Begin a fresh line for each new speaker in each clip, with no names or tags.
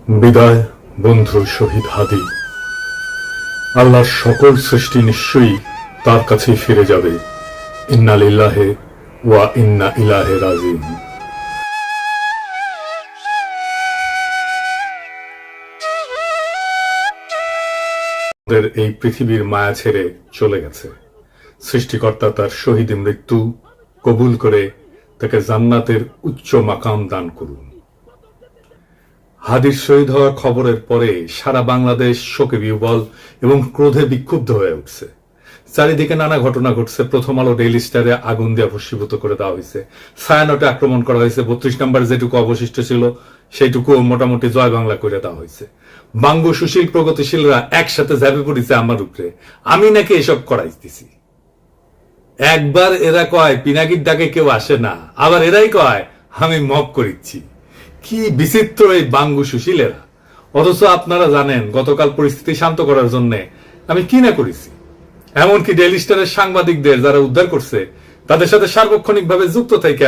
বিদায় বন্ধু শহীদ হাদি। আল্লাহর সকল সৃষ্টি নিশ্চয়ই তার কাছেই ফিরে যাবে। ইন্না লিল্লাহি ওয়া ইন্না ইলাইহি রাজিউন। আমাদের এই পৃথিবীর মায়া ছেড়ে চলে গেছে। সৃষ্টিকর্তা তার শহীদ মৃত্যু কবুল করে তাকে জান্নাতের উচ্চ মাকাম দান করুন। হাদির শহীদ হওয়ার খবরের পরে সারা বাংলাদেশ শোকে বিহ্বল এবং ক্রোধে বিক্ষুব্ধ হয়ে উঠছে। চারিদিকে নানা ঘটনা ঘটছে। প্রথম আলো ডেইলি স্টারে আগুন দিয়ে ভস্মীভূত করে দেওয়া হয়েছে। ছায়ানটে আক্রমণ করা হয়েছে। 32 নম্বর যেটুকু অবশিষ্ট ছিল সেইটুকু মোটামুটি জয় বাংলা করে দেওয়া হয়েছে। বাঙ্গু সুশীল প্রগতিশীলরা একসাথে ঝাঁপে পড়েছে আমার উপরে। আমি নাকি এসব করাইতেছি। একবার এরা কয় পিনাকির ডাকে কেউ আসে না, আবার এরাই কয় আমি মক করিচ্ছি। কি বিচিত্র এই বাঙ্গু সুশীলেরা। অথচ আপনারা জানেন গতকাল পরিস্থিতি শান্ত করার জন্য আমি কি না করেছি। এমনকি ডেইলি স্টারের সাংবাদিকদের যারা উদ্ধার করছে তাদের সাথে সার্বক্ষণিকভাবে যুক্ত থেকে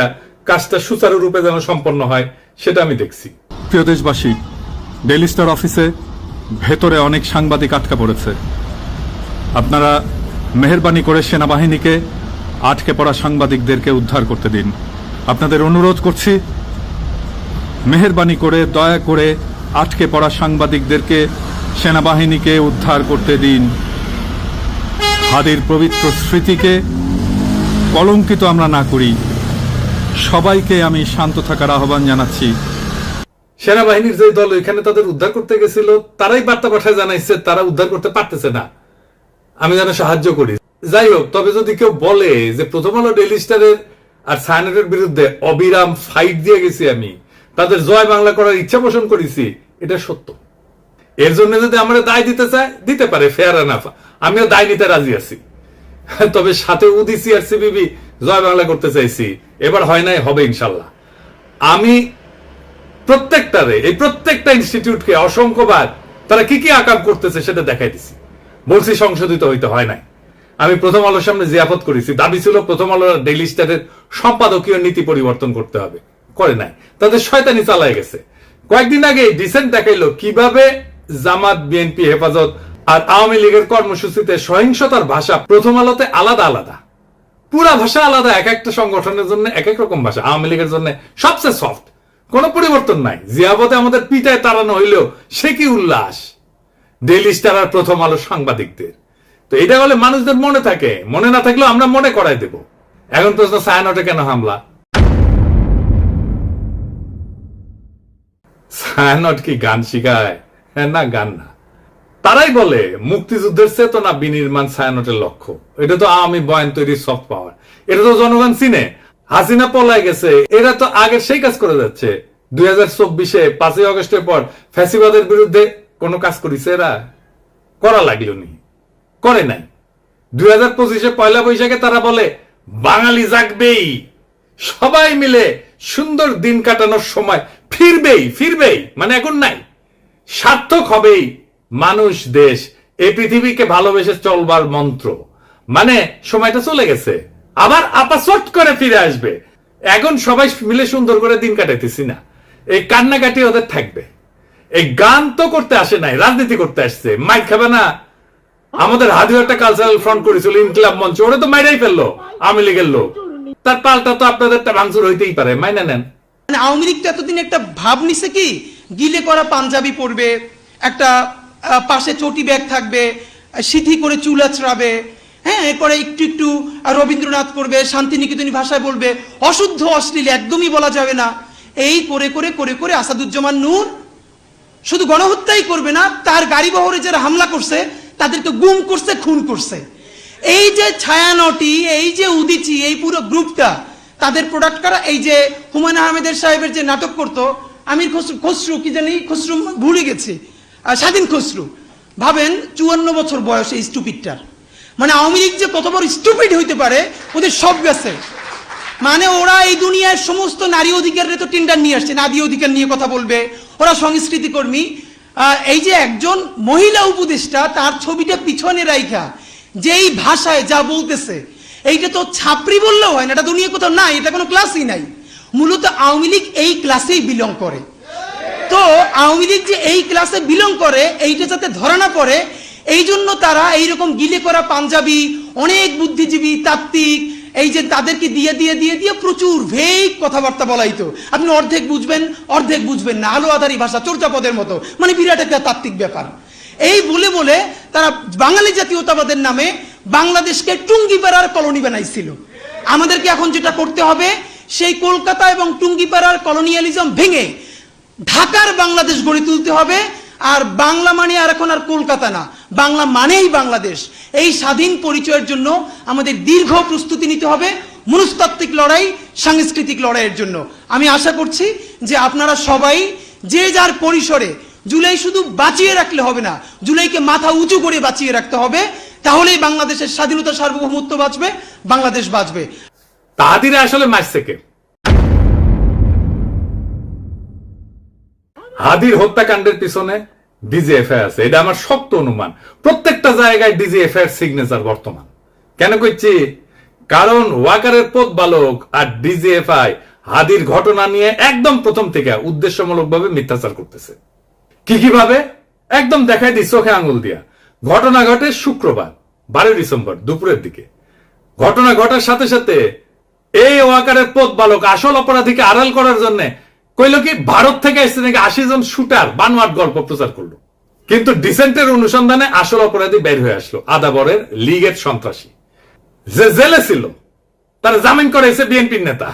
কাজটা সুচারুরূপে যেন সম্পন্ন হয় সেটা আমি দেখছি। প্রিয় দেশবাসী, ডেইলি স্টার অফিসে ভেতরে অনেক সাংবাদিক আটকা পড়েছে। আপনারা মেহেরবানি করে সেনাবাহিনীকে আটকে পড়া সাংবাদিকদেরকে উদ্ধার করতে দিন। আপনাদের অনুরোধ করছি, মেহেরবানি করে দয়া করে আটকে পড়া সাংবাদিকদেরকে সেনাবাহিনীকে উদ্ধার করতে দিন। হাদির পবিত্র স্মৃতিকে কলঙ্কিত আমরা না করি। সবাইকে আমি শান্ত থাকার আহ্বান জানাচ্ছি। সেনাবাহিনীর যে দল এখানে তাদের উদ্ধার করতে গেছিল তারাই বার্তা পাঠায় জানাইছে তারা উদ্ধার করতে পারতেছে না, আমি যেন সাহায্য করি। যাই হোক, তবে যদি কেউ বলে যে প্রথম আলো ডেইলি স্টারের আর ছায়ানটের বিরুদ্ধে অবিরাম ফাইট দিয়ে গেছি, আমি তাদের জয় বাংলা করার ইচ্ছা পোষণ করেছি, এটা সত্য। এর জন্য যদি আমরা দায় দিতে চাই দিতে পারে, ফেয়ার এনাফ, আমিও দায় নিতে রাজি আছি। তবে সাথে উদিসি আর সিবিবি জয় বাংলা করতে চাইছি, এবার হয় নাই, হবে ইনশাল্লাহ। আমি প্রত্যেকটা ইনস্টিটিউটকে অসংখ্যবার তারা কি কি আকাম করতেছে সেটা দেখাই দিছি। বলছি সংশোধিত হইতে হয় নাই। আমি প্রথম আলোর সামনে জিয়াফত করেছি, দাবি ছিল প্রথম আলো ডেইলি স্টারের সম্পাদকীয় নীতি পরিবর্তন করতে হবে, করে নাই। তাদের শয়তানি চালায় গেছে। কয়েকদিন আগে ডিসেন্ট দেখাইলো কিভাবে জামাত, বিএনপি, হেফাজত আর আওয়ামী লীগের কর্মসূচিতে সহিংসতার ভাষা প্রথম আলোতে আলাদা আলাদা, পুরা ভাষা আলাদা। এক একটা সংগঠনের জন্য এক এক রকম ভাষা। আওয়ামী লীগের জন্য সবচেয়ে সফট, কোনো পরিবর্তন নাই। জিয়াবতে আমাদের পিটায় তাড়ানো হইলেও সে কি উল্লাস ডেইলি স্টার আর প্রথম আলো সাংবাদিকদের। তো এটা বলে মানুষদের মনে থাকে, মনে না থাকলেও আমরা মনে করাই দেব। এখন প্রশ্ন, ছায়ানটে কেন হামলা? ছায়ানট কি গান শিখায়? না, গান না। তারাই বলে মুক্তিযুদ্ধের চেতনা বিনির্মাণ ছায়ানটের লক্ষ্য। এটা তো আওয়ামী বয়ান তৈরির সফট পাওয়ার। এটা তো জনগণ চিনে। হাসিনা পলায় গেছে, এরা তো আগে সেই কাজ করে যাচ্ছে। 2024-এ 5ই আগস্টের পর ফ্যাসিবাদের বিরুদ্ধে কোন কাজ করেছে এরা? করা লাগলো নি, করে নাই। 2025-এ পয়লা বৈশাখে তারা বলে বাঙালি জাগবেই, সবাই মিলে সুন্দর দিন কাটানোর সময় ফিরবেই, মানে এখন নাই, সার্থক হবেই মানুষ, দেশ, এই পৃথিবীকে ভালোবেসে চলবার মন্ত্র। মানে সময়টা চলে গেছে, আবার আপাচট করে ফিরে আসবে। এখন সবাই মিলে সুন্দর করে দিন কাটাইতেছি না, এই কান্নাকাটি ওদের থাকবে। এই গান তো করতে আসে নাই, রাজনীতি করতে আসছে। মাইক খাবে না? আমাদের হাদিও একটা কালচারাল ফ্রন্ট করেছিল, ইনকিলাব মঞ্চ, ওরা তো মাইরাই ফেললো আওয়ামী লীগের লোক। তার পাল্টা তো আপনাদেরটা ভাঙচুর হইতেই পারে, মাইনা নেন।
আওয়ামী লীগ তো এতদিন একটা ভাব নিছে কি, গিলে করা পাঞ্জাবি পরবে, একটা পাশে চটি ব্যাগ থাকবে, সিথি করে চুল আঁচড়াবে, হ্যাঁ, এরপরে একটু একটু রবীন্দ্রনাথ করবে, শান্তিনিকেতনী ভাষায় বলবে, অশুদ্ধ অশ্লীল একদমই বলা যাবে না। এই করে করে করে করে আসাদুজ্জামান নূর শুধু গণহত্যাই করবে না, তার গাড়ি বহরে যারা হামলা করছে তাদেরকে গুম করছে, খুন করছে। এই যে ছায়ানটি, এই যে উদিচি, এই পুরো গ্রুপটা, তাদের প্রোডাক্ট করা। এই যে হুমায়ুন আহমেদের সাহেবের যে নাটক করতো আমির খসরু, কি জানি খসরু, ভুলে গেছি, স্বাধীন খসরু, ভাবেন 54 বছর বয়স এই স্টুপিডটার। মানে আওয়ামী লীগ যে কত বড় স্টুপিড হইতে পারে, ওদের সব গেছে। মানে ওরা এই দুনিয়ার সমস্ত নারী অধিকারের তো টেন্ডার নিয়ে আসছে, নারী অধিকার নিয়ে কথা বলবে ওরা, সংস্কৃতি কর্মী। এই যে একজন মহিলা উপদেষ্টা, তার ছবিটা পিছনে রাইখা যেই ভাষায় যা বলতেছে, এইটা তো ছাপরি বললেও হয় না, এটা দুনিয়া কোথাও নাই, এটা কোনো ক্লাসই নাই। মূলত আওয়ামী লীগ এই ক্লাসেই বিলং করে। তো আওয়ামী লীগ যে এই ক্লাসে বিলং করে এইটা যাতে ধরা না পড়ে, এই জন্য তারা এইরকম গিলে করা পাঞ্জাবি, অনেক বুদ্ধিজীবী তাত্ত্বিক, এই যে তাদেরকে দিয়ে দিয়ে দিয়ে দিয়ে প্রচুর ভেগ কথাবার্তা বলাইতো। আপনি অর্ধেক বুঝবেন না, আলো আধারি ভাষা, চর্যাপদের মতো, মানে বিরাট একটা তাত্ত্বিক ব্যাপার। এই বলে বলে তারা বাঙালি জাতীয়তাবাদের নামে বাংলাদেশকে টুঙ্গিপাড়ার কলোনি বানাইছিল। আমাদেরকে এখন যেটা করতে হবে, সেই কলকাতা এবং টুঙ্গিপাড়ার কলোনিয়ালিজম ভেঙে ঢাকার বাংলাদেশ গড়ে তুলতে হবে। আর বাংলা মানে আর এখন আর কলকাতা না, বাংলা মানেই বাংলাদেশ। এই স্বাধীন পরিচয়ের জন্য আমাদের দীর্ঘ প্রস্তুতি নিতে হবে, মনস্তাত্ত্বিক লড়াই, সাংস্কৃতিক লড়াইয়ের জন্য। আমি আশা করছি যে আপনারা সবাই যে যার পরিসরে, জুলাই শুধু বাঁচিয়ে রাখলে হবে না, জুলাইকে মাথা উঁচু করে বাঁচিয়ে রাখতে হবে। তাহলেই বাংলাদেশের স্বাধীনতা, সার্বভৌমত্ব বাঁচবে, বাংলাদেশ বাঁচবে।
তাহাদিরা আসলে মারছে কে? হাদির হত্যাকাণ্ডের পিছনে ডিজিএফআই আছে, এটা আমার শক্ত অনুমান। প্রত্যেকটা জায়গায় ডিজিএফআই এর সিগনেচার বর্তমান। কেন কইছি? কারণ ওয়াকারের পথ বালক আর ডিজিএফআই হাদির ঘটনা নিয়ে একদম প্রথম থেকে উদ্দেশ্যমূলকভাবে মিথ্যাচার করতেছে। কিভাবে? একদম দেখাই দিই চোখে আঙুল দিয়া। ঘটনা ঘটে শুক্রবার 12 ডিসেম্বর দুপুরের দিকে। ঘটনা ঘটার সাথে সাথে এই ওয়াকারের পথ বালক আসল অপরাধীকে আড়াল করার জন্য কইল কি, ভারত থেকে এসে নাকি 80 জন শুটার বানোয়াট গল্প প্রচার করলো। কিন্তু ডিসেন্টের অনুসন্ধানে আসল অপরাধী বের হয়ে আসলো, আদাবরের লীগের সন্ত্রাসী যে জেলে ছিল, তার জামিন করেছে বিএনপির নেতা।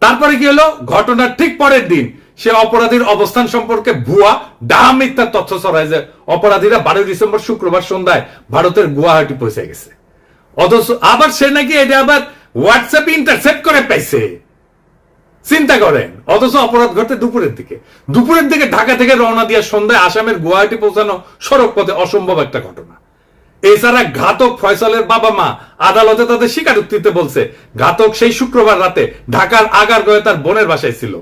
তারপরে কি হলো? ঘটনার ঠিক পরের দিন সে অপরাধীর অবস্থান সম্পর্কে ভুয়া ডাহা মিথ্যা তথ্য ছড়ায় যে অপরাধীরা 12 ডিসেম্বর শুক্রবার সন্ধ্যায় ভারতের গুয়াহাটি পৌঁছে গেছে। অথচ আবার সে নাকি এটা আবার হোয়াটসঅ্যাপে ইন্টারসেপ্ট করে পাইছে। চিন্তা করেন। অথচ অপরাধ ঘটে দুপুরের দিকে ঢাকা থেকে রওনা দিয়ে সন্ধ্যায় আসামের গুয়াহাটি পৌঁছানো সড়ক পথে অসম্ভব একটা ঘটনা। এছাড়া ঘাতক ফয়সালের বাবা মা আদালতে তাদের স্বীকারোক্তিতে বলছে ঘাতক সেই শুক্রবার রাতে ঢাকার আগারগাঁওয়ে তার বোনের বাসায় ছিল।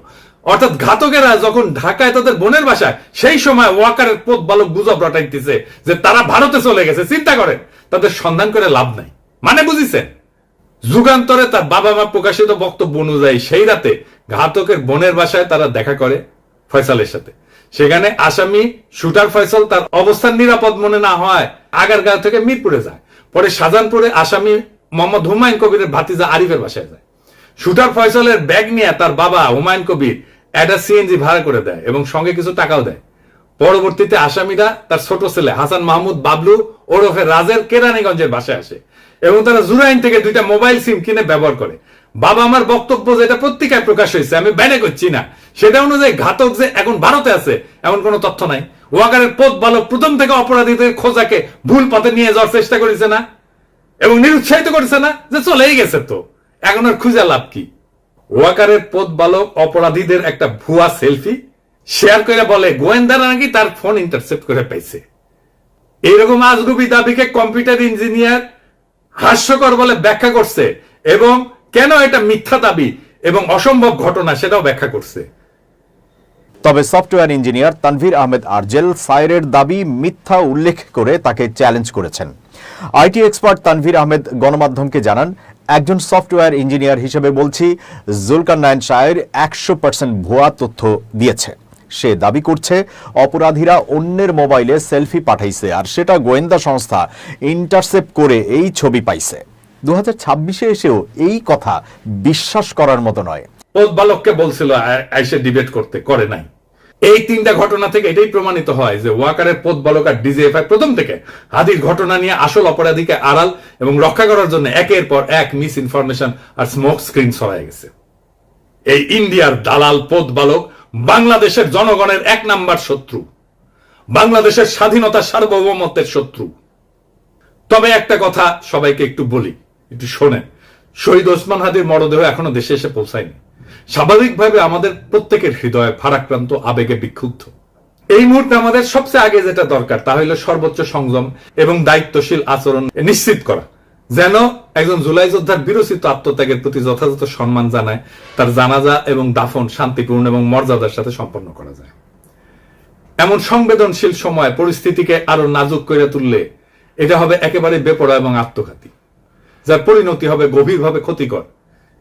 অর্থাৎ ঘাতকেরা যখন ঢাকায় তাদের বোনের বাসায়, সেই সময় ওয়াকারের পথ বালক গুজব রটাইতেছে যে তারা ভারতে চলে গেছে। চিন্তা করেন, তাদের সন্ধান করে লাভ নাই। মানে বুঝিছেন? যুগান্তরে তার বাবা মা প্রকাশিত বক্তব্য অনুযায়ী সেই রাতে ঘাতকের বোনের বাসায় তারা দেখা করে ফয়সালের সাথে। সেখানে আসামি শুটার ফয়সাল তার অবস্থান নিরাপদ মনে না হয় আগারগাঁও থেকে মিরপুরে যায়। পরে শাহজাহানপুরে আসামি মোহাম্মদ হুমায়ুন কবিরের ভাতিজা আরিফের বাসায় যায়। শুটার ফয়সালের ব্যাগ নিয়ে তার বাবা হুমায়ুন কবির একটা সিএনজি ভাড়া করে দেয় এবং সঙ্গে কিছু টাকাও দেয়। পরবর্তীতে আসামিরা তার ছোট ছেলে হাসান মাহমুদ বাবলু ওরফে রাজের কেরানীগঞ্জের বাসায় আসে এবং তারা জুরাইন থেকে 2টা মোবাইল সিম কিনে ব্যবহার করে। বাবা আমার বক্তব্য যেটা পত্রিকায় প্রকাশ হয়েছে, আমি ব্যানে করছি না, সেটা অনুযায়ী ঘাতক যে এখন ভারতে আছে এমন কোনো তথ্য নাই। ওয়াকারের পথ বালক প্রথম থেকে অপরাধীদের খোঁজাকে ভুল পথে নিয়ে যাওয়ার চেষ্টা করেছে না এবং নিরুৎসাহিত করেছে না যে চলেই গেছে, তো এখন আর খুঁজে লাভ কি? ওয়াকারের পথ বালক অপরাধীদের একটা ভুয়া সেলফি শেয়ার করে বলে গোয়েন্দারা নাকি তার ফোন ইন্টারসেপ্ট করে পাইছে। এইরকম আজগুবি দাবিকে কম্পিউটার ইঞ্জিনিয়ার হাস্যকর বলে ব্যাখ্যা করছে এবং কেন এটা মিথ্যা দাবি এবং অসম্ভব ঘটনা সেটাও ব্যাখ্যা করছে।
তবে সফটওয়্যার ইঞ্জিনিয়ার তানভীর আহমেদ আরজেল সাইরের দাবি মিথ্যা উল্লেখ করে তাকে চ্যালেঞ্জ করেছেন। আইটি এক্সপার্ট তানভীর আহমেদ গণমাধ্যমকে জানান, একজন সফটওয়্যার ইঞ্জিনিয়ার হিসেবে বলছি, জুলকারনাইন সায়ের 100% ভুয়া তথ্য দিয়েছে। সে দাবি করছে অপরাধীরা অন্যের মোবাইলে সেলফি পাঠাইছে আর সেটা গোয়েন্দা সংস্থা ইন্টারসেপ্ট করে এই ছবি পাইছে। 2026-এ এসেও এই কথা বিশ্বাস করার মতো নয়।
পথ বালককে বলছিল আইসে ডিবেট করতে, করে নাই। এই 3টা ঘটনা থেকে এটাই প্রমাণিত হয় যে ওয়াকারের পথ বালক আর ডিজিএফআই প্রথম থেকে হাদির ঘটনা নিয়ে আসল অপরাধীকে আড়াল এবং রক্ষা করার জন্য একের পর এক মিস ইনফরমেশন আর স্মোক স্ক্রিন ছড়ায় গেছে। এই ইন্ডিয়ার দালাল পথ বালক বাংলাদেশের জনগণের 1 নাম্বার শত্রু, বাংলাদেশের স্বাধীনতা সার্বভৌমত্বের শত্রু। তবে একটা কথা সবাইকে একটু বলি, একটু শোনেন। শহীদ ওসমান হাদির মরদেহ এখনো দেশে এসে পৌঁছায়নি। স্বাভাবিকভাবে আমাদের প্রত্যেকের হৃদয়ে ভারাক্রান্ত, আবেগে বিক্ষুব্ধ। এই মুহূর্তে আমাদের সবচেয়ে আগে যেটা দরকার তা হলো সর্বোচ্চ সংযম এবং দায়িত্বশীল আচরণ নিশ্চিত করা, যেন একজন জুলাই যোদ্ধার বিরচিত আত্মত্যাগের প্রতি যথাযথ সম্মান জানায় তার জানাজা এবং দাফন শান্তিপূর্ণ এবং মর্যাদার সাথে সম্পন্ন করা যায়। এমন সংবেদনশীল সময় পরিস্থিতিকে আরো নাজুক করে তুললে এটা হবে একেবারে বেপরোয়া এবং আত্মঘাতী, যার পরিণতি হবে গভীরভাবে ক্ষতিকর।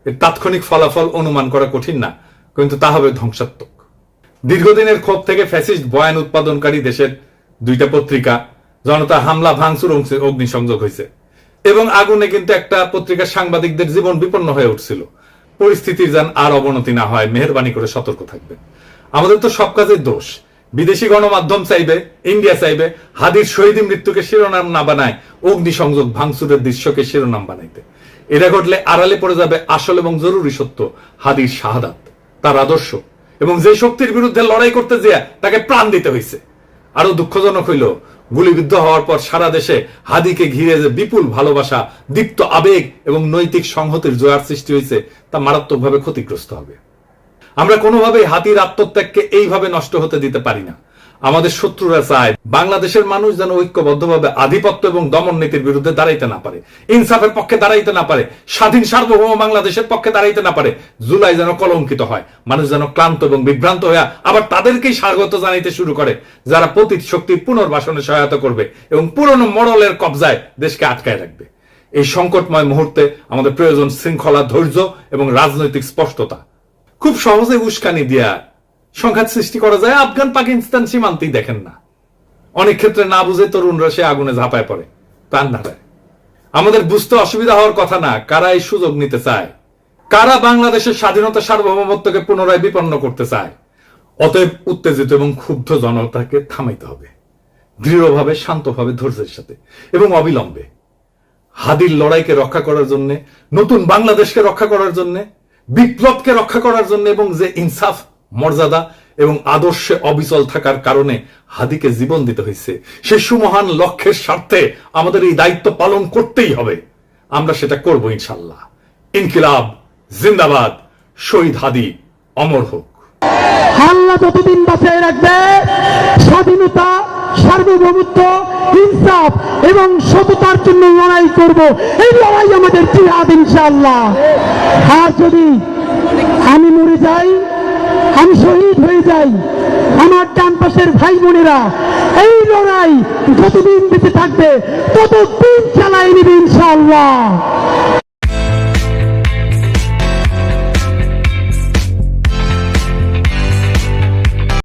এর তাৎক্ষণিক ফলাফল অনুমান করা কঠিন না, কিন্তু তা হবে ধ্বংসাত্মক। দীর্ঘদিনের ক্ষোভ থেকে ফ্যাসিস্ট বয়ান উৎপাদনকারী দেশের দুইটা পত্রিকা জনতা হামলা ভাঙচুর অগ্নিসংযোগ হয়েছে এবং আগুনে কিন্তু একটা পত্রিকার সাংবাদিকদের জীবন বিপন্ন হয়ে উঠছিল। পরিস্থিতির যেন আর অবনতি না হয়, মেহেরবানি করে সতর্ক থাকবেন। আমাদের তো সব কাজের দোষ। বিদেশি গণমাধ্যম চাইবে, ইন্ডিয়া চাইবে হাদির শহীদ মৃত্যুকে শিরোনাম না বানায় অগ্নিসংযোগ ভাঙচুরের দৃশ্যকে শিরোনাম বানাইতে। এটা ঘটলে আড়ালে পড়ে যাবে আসল এবং জরুরি সত্য, হাদির শাহাদাত, তার আদর্শ এবং যে শক্তির বিরুদ্ধে লড়াই করতে যেয়ে তাকে প্রাণ দিতে হয়েছে। আরো দুঃখজনক হইল, গুলিবিদ্ধ হওয়ার পর সারা দেশে হাদিকে ঘিরে যে বিপুল ভালোবাসা, দীপ্ত আবেগ এবং নৈতিক সংহতির জোয়ার সৃষ্টি হয়েছে তা মারাত্মকভাবে ক্ষতিগ্রস্ত হবে। আমরা কোনোভাবেই হাদির আত্মত্যাগকে এইভাবে নষ্ট হতে দিতে পারি না। আমাদের শত্রুরা চায় বাংলাদেশের মানুষ যেন ঐক্যবদ্ধভাবে আধিপত্য এবং দমন নীতির বিরুদ্ধে দাঁড়াইতে না পারে, ইনসাফের পক্ষে দাঁড়াইতে না পারে, স্বাধীন সার্বভৌম বাংলাদেশের পক্ষে দাঁড়াইতে না পারে। জুলাই যেন কলঙ্কিত হয়, মানুষ যেন ক্লান্ত এবং বিভ্রান্ত হয়ে আবার তাদেরকেই স্বাগত জানাইতে শুরু করে যারা পতিত শক্তির পুনর্বাসনে সহায়তা করবে এবং পুরনো মডেলের কবজায় দেশকে আটকায় রাখবে। এই সংকটময় মুহূর্তে আমাদের প্রয়োজন শৃঙ্খলা, ধৈর্য এবং রাজনৈতিক স্পষ্টতা। খুব সহজে উস্কানি দিয়া সংঘাত সৃষ্টি করা যায়। আফগান পাকিস্তান সীমান্তেই দেখেন না, অনেক ক্ষেত্রে না বুঝে তরুণরা সে আগুনে ঝাঁপায় পড়ে, প্রাণ হারায়। আমাদের বুঝতে অসুবিধা হওয়ার কথা না কারা এই সুযোগ নিতে চায়, কারা বাংলাদেশের স্বাধীনতা সার্বভৌমত্বকে পুনরায় বিপন্ন করতে চায়। অতএব উত্তেজিত এবং ক্ষুব্ধ জনতাকে থামাইতে হবে, দৃঢ়ভাবে, শান্তভাবে, ধৈর্যের সাথে এবং অবিলম্বে। হাদির লড়াইকে রক্ষা করার জন্য, নতুন বাংলাদেশকে রক্ষা করার জন্য, বিপ্লবকে রক্ষা করার জন্য এবং যে ইনসাফ, মর্যাদা এবং আদর্শে অবিচল থাকার কারণে হাদিকে জীবন দিতে হয়েছে, সে সুমহান লক্ষ্যের স্বার্থে আমাদের এই দায়িত্ব পালন করতেই হবে। আমরা সেটা করব ইনশাল্লাহ। ইনকিলাব জিন্দাবাদ, শহীদ হাদি অমর হোক।
আল্লাহ যতদিন বাঁচিয়ে রাখবে, স্বাধীনতা, সার্বভৌমত্ব, ইনসাফ এবং সততার জন্য লড়াই করব। এই লড়াই আমাদের জিহাদ ইনশাআল্লাহ। আর যদি আমি মরে যাই, আমি শহীদ হয়ে যাই, আমার ডান পাশের ভাই বোনেরা এই লড়াই যতদিন বেঁচে থাকবে ততদিন চালাই নেবে ইনশাআল্লাহ।